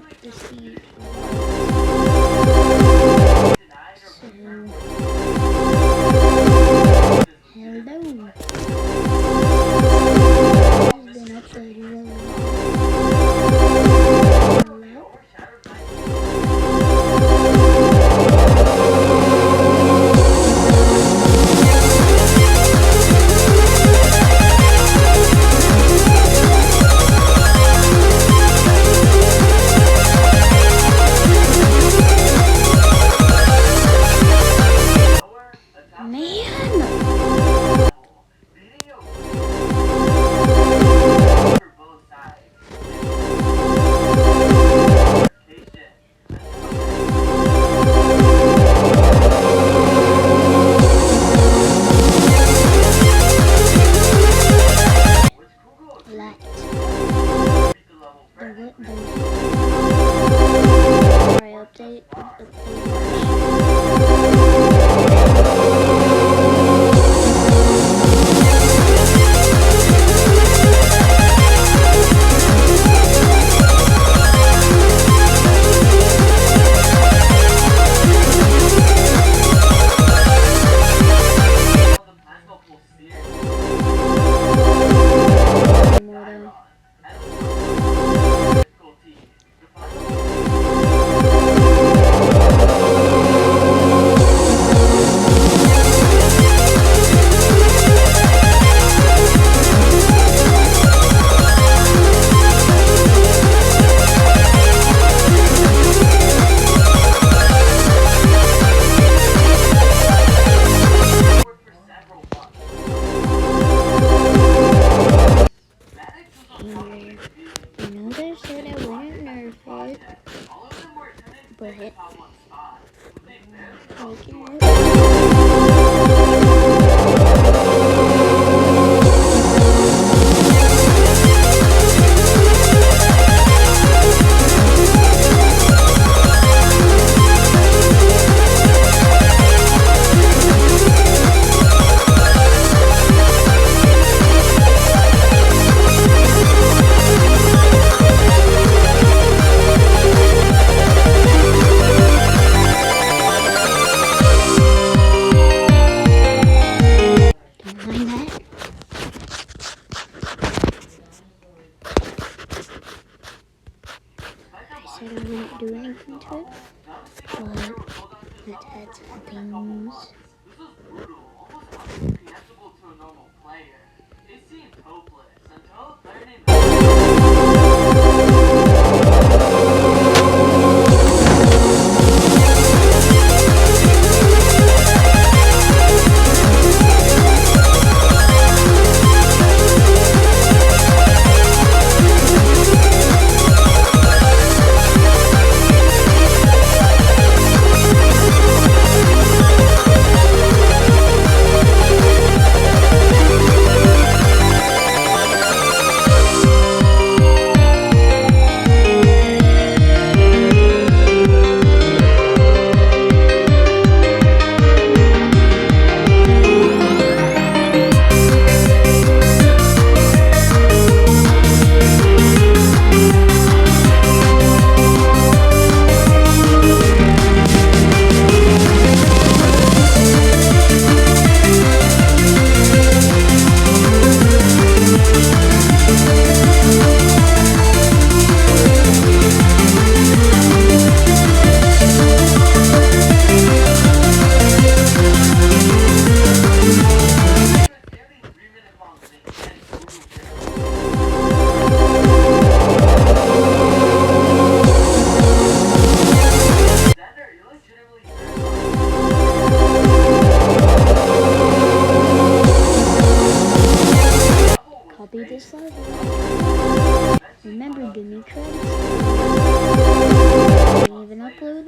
get the seed. So, hello. Has been uploaded really. Hello. But I wouldn't do anything to it, but let's add some things. Copy this level. Remember, give me credits. Didn't even upload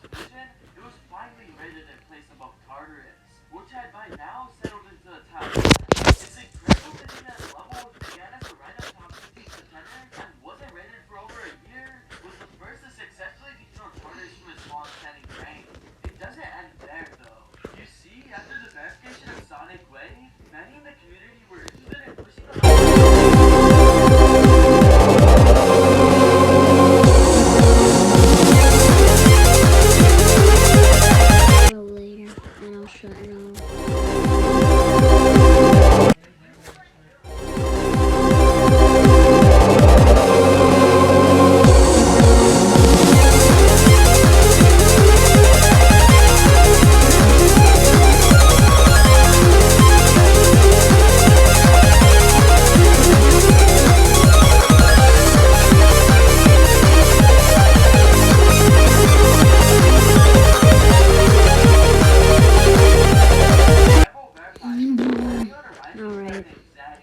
division, it was finally rated in place above Tartarus, which had by now settled into the top 10. It's incredible to see that level began as a random top 15 contender and wasn't rated for over a year, was the first to successfully dethrone Tartarus from its long-standing reign. It doesn't end there though. You see, after the verification of Sonic Wave, many in the community were interested in pushing the Go later, and I'll shut it off. Alright, guys,